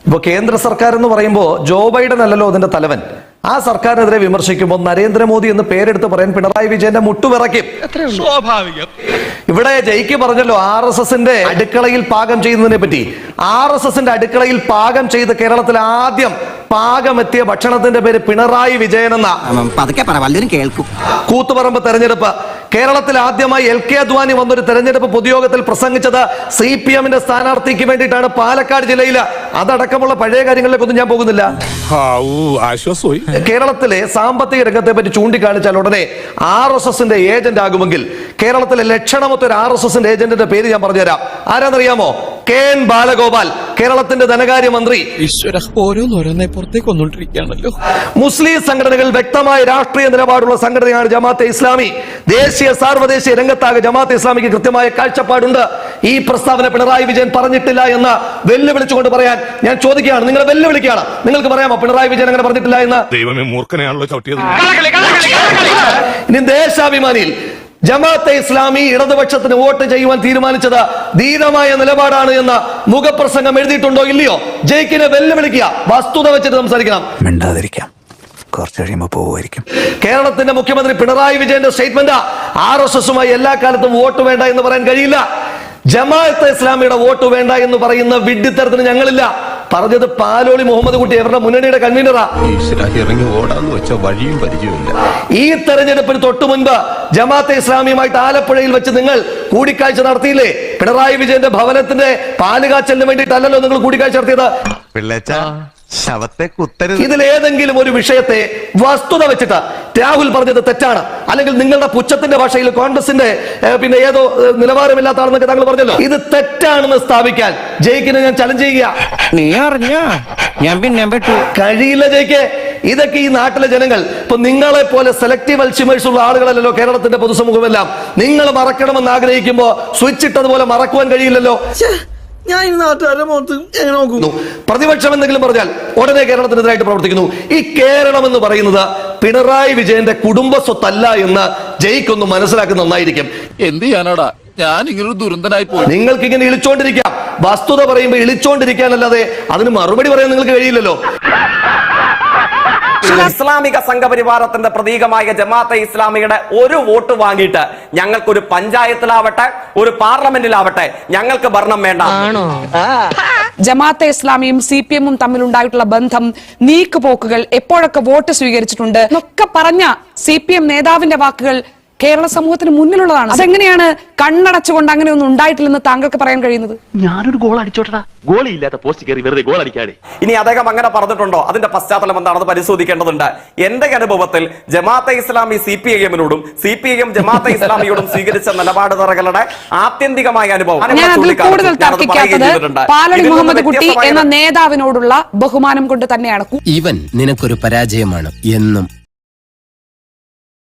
ഇപ്പൊ കേന്ദ്ര സർക്കാർ എന്ന് പറയുമ്പോൾ ജോ ബൈഡൻ അല്ലല്ലോ അതിന്റെ തലവൻ. ആ സർക്കാരിനെതിരെ വിമർശിക്കുമ്പോൾ നരേന്ദ്രമോദി എന്ന് പേരെടുത്ത് പറയാൻ പിണറായി വിജയന്റെ മുട്ടുവിറയ്ക്കും. സ്വാഭാവികം. ഇവിടെ ജയിക്ക് പറഞ്ഞല്ലോ RSSന്റെ അടുക്കളയിൽ പാകം ചെയ്യുന്നതിനെ പറ്റി. RSSന്റെ അടുക്കളയിൽ പാകം ചെയ്ത് കേരളത്തിൽ ആദ്യം പാകമെത്തിയ ഭക്ഷണത്തിന്റെ പേര് പിണറായി വിജയൻ എന്ന. കൂത്തുപറമ്പ് തെരഞ്ഞെടുപ്പ് കേരളത്തിൽ ആദ്യമായി LK അദ്വാനി വന്നൊരു തെരഞ്ഞെടുപ്പ് പൊതുയോഗത്തിൽ പ്രസംഗിച്ചത് CPM-ന്റെ സ്ഥാനാർത്ഥിക്ക് വേണ്ടിയിട്ടാണ് പാലക്കാട് ജില്ലയിൽ. അതടക്കമുള്ള പഴയ കാര്യങ്ങളിലേക്കൊന്നും ഞാൻ പോകുന്നില്ല. കേരളത്തിലെ സാമ്പത്തിക രംഗത്തെ പറ്റി ചൂണ്ടിക്കാണിച്ചാൽ ഉടനെ RSSന്റെ ഏജന്റ് ആകുമെങ്കിൽ കേരളത്തിലെ ലക്ഷണമൊത്ത ഒരു RSSന്റെ ഏജന്റിന്റെ പേര് ഞാൻ പറഞ്ഞുതരാം. ആരാന്നറിയാമോ? KN ബാലഗോപാൽ, കേരളത്തിന്റെ ധനകാര്യമന്ത്രി. മുസ്ലിം സംഘടനകൾ വ്യക്തമായ രാഷ്ട്രീയ നിലപാടുള്ള സംഘടനയാണ് ജമാഅത്തെ ഇസ്ലാമി. ദേശീയ സാർവദേശീയ രംഗത്താകെ ജമാഅത്തെ ഇസ്ലാമിക്ക് കൃത്യമായ കാഴ്ചപ്പാടുണ്ട്. ഈ പ്രസ്താവന പിണറായി വിജയൻ പറഞ്ഞിട്ടില്ല എന്ന് വെല്ലുവിളിച്ചുകൊണ്ട് പറയാൻ ഞാൻ ചോദിക്കുകയാണ്, നിങ്ങളെ വെല്ലുവിളിക്കുകയാണ്. നിങ്ങൾക്ക് പറയാമോ പിണറായി വിജയൻ അങ്ങനെ പറഞ്ഞിട്ടില്ല എന്ന്? ദൈവമേ, മൂർഖനെയാണല്ലോ ചവിട്ടിയത്. ഇനി ദേശാഭിമാനിയിൽ ജമാഅത്തെ ഇസ്ലാമി ഇടതുപക്ഷത്തിന് വോട്ട് ചെയ്യുവാൻ തീരുമാനിച്ചത് ധീരമായ നിലപാടാണ് എന്ന മുഖപ്രസംഗം എഴുതിയിട്ടുണ്ടോ ഇല്ലയോ? ജയിക്കിനെ വെല്ലുവിളിക്കുക, വസ്തുത വെച്ചിട്ട് സംസാരിക്കണം. മിണ്ടാതിരിക്കാം, കുറച്ച് കഴിയുമ്പോൾ പോവുമായിരിക്കും. കേരളത്തിന്റെ മുഖ്യമന്ത്രി പിണറായി വിജയന്റെ സ്റ്റേറ്റ്മെന്റ് RSSുമായി എല്ലാ കാലത്തും വോട്ട് വേണ്ട എന്ന് പറയാൻ കഴിയില്ല. ജമാഅത്തെ ഇസ്ലാമിയുടെ വോട്ട് വേണ്ട എന്ന് പറയുന്ന വിഡ്ഢിത്തരത്തിന് ഞങ്ങളില്ല. പറഞ്ഞത് പാലോളി മുഹമ്മദ് കുട്ടി, അവരുടെ മുന്നണിയുടെ കൺവീനറാ. ഇറങ്ങി ഓടാന്ന് വെച്ച വഴിയും പരിചയമില്ല. ഈ തെരഞ്ഞെടുപ്പിന് തൊട്ടു മുൻപ് ജമാഅത്തെ ഇസ്ലാമിയുമായിട്ട് ആലപ്പുഴയിൽ വെച്ച് നിങ്ങൾ കൂടിക്കാഴ്ച നടത്തിയില്ലേ? പിണറായി വിജയന്റെ ഭവനത്തിന്റെ പാലുകാച്ചലിന് വേണ്ടിയിട്ടല്ലല്ലോ നിങ്ങൾ കൂടിക്കാഴ്ച നടത്തിയത്. ഇതിലേതെങ്കിലും ഒരു വിഷയത്തെ വസ്തുത വെച്ചിട്ട് രാഹുൽ പറഞ്ഞത് തെറ്റാണ്, അല്ലെങ്കിൽ നിങ്ങളുടെ പുച്ഛത്തിന്റെ ഭാഷയിൽ കോൺഗ്രസിന്റെ പിന്നെ ഏതോ നിലവാരമില്ലാത്തതാണെന്നൊക്കെ താങ്കൾ പറഞ്ഞല്ലോ, ഇത് തെറ്റാണെന്ന് സ്ഥാപിക്കാൻ ജയിക്കിനെ ഞാൻ ചലഞ്ച് ചെയ്യുക. നീ അറിഞ്ഞ ഞാൻ പിന്നെ കഴിയില്ല ജയിക്ക്. ഇതൊക്കെ ഈ നാട്ടിലെ ജനങ്ങൾ, ഇപ്പൊ നിങ്ങളെ പോലെ സെലക്ടീവ് അൽഷിമേഴ്സ് ഉള്ള ആളുകളല്ലല്ലോ കേരളത്തിന്റെ പൊതുസമൂഹമെല്ലാം. നിങ്ങൾ മറക്കണമെന്ന് ആഗ്രഹിക്കുമ്പോ സ്വിച്ച് ഇട്ടതുപോലെ മറക്കുവാൻ കഴിയില്ലല്ലോ. ഞാൻ ഈ നാട്ടുകാരുടെ മുഖത്ത് എങ്ങനെ നോക്കുന്നു? പ്രതിപക്ഷം എന്തെങ്കിലും പറഞ്ഞാൽ ഉടനെ കേരളത്തിനെതിരായിട്ട് പ്രവർത്തിക്കുന്നു. ഈ കേരളം എന്ന് പറയുന്നത് പിണറായി വിജയന്റെ കുടുംബ സ്വത്തല്ല എന്ന് ജയിക്കൊന്ന് മനസ്സിലാക്കുന്നത് നന്നായിരിക്കും. എന്ത് ചെയ്യാനാടാ, ഞാൻ ഇങ്ങനൊരു ദുരന്തനായി പോയി. നിങ്ങൾക്ക് ഇങ്ങനെ ഇളിച്ചോണ്ടിരിക്കാം, വസ്തുത പറയുമ്പോൾ ഇളിച്ചോണ്ടിരിക്കാനല്ലാതെ അതിന് മറുപടി പറയാൻ നിങ്ങൾക്ക് കഴിയില്ലല്ലോ. ഇസ്ലാമിക സംഘപരിവാരത്തിന്റെ പ്രതീകമായ ജമാഅത്തെ ഇസ്ലാമിയുടെ ഒരു വോട്ട് വാങ്ങിയിട്ട് ഞങ്ങൾക്കൊരു പഞ്ചായത്തിലാവട്ടെ ഒരു പാർലമെന്റിലാവട്ടെ ഞങ്ങൾക്ക് ഭരണം വേണ്ട. ജമാഅത്തെ ഇസ്ലാമിയും CPM-ഉം തമ്മിലുണ്ടായിട്ടുള്ള ബന്ധം, നീക്കുപോക്കുകൾ, എപ്പോഴൊക്കെ വോട്ട് സ്വീകരിച്ചിട്ടുണ്ട് എന്നൊക്കെ പറഞ്ഞ CPM നേതാവിന്റെ വാക്കുകൾ കേരള സമൂഹത്തിന് മുന്നിലുള്ളതാണ്. അതെങ്ങനെയാണ് കണ്ണടച്ചുകൊണ്ട് അങ്ങനെയൊന്നും ഉണ്ടായിട്ടില്ലെന്ന് താങ്കൾക്ക് പറയാൻ കഴിയുന്നത്? ഞാനൊരു ഗോൾ അടിച്ചോട്ടാ, ഗോളില്ലാത്ത പോസ്റ്റ് കയറി വെറുതെ ഗോൾ അടിക്കാതെ. ഇനി അദ്ദേഹം അങ്ങനെ പറഞ്ഞിട്ടുണ്ടോ? അതിന്റെ പശ്ചാത്തലം എന്താണെന്ന് പരിശോധിക്കേണ്ടതുണ്ട്. എന്റെ അനുഭവത്തിൽ ജമാഅത്തെ ഇസ്ലാമി CPIM-നോടും CPIM ജമാഅത്തെ ഇസ്ലാമിയോടും സ്വീകരിച്ച നിലപാടുകളുടെ ആത്യന്തികമായ അനുഭവം കൂടുതൽ തർക്കിക്കാത്തത് പാലോളി മുഹമ്മദ് കുട്ടി എന്ന നേതാവിനോടുള്ള ബഹുമാനം കൊണ്ട് തന്നെയാണ്. ഇവൻ നിനക്കൊരു പരാജയമാണ് എന്നും.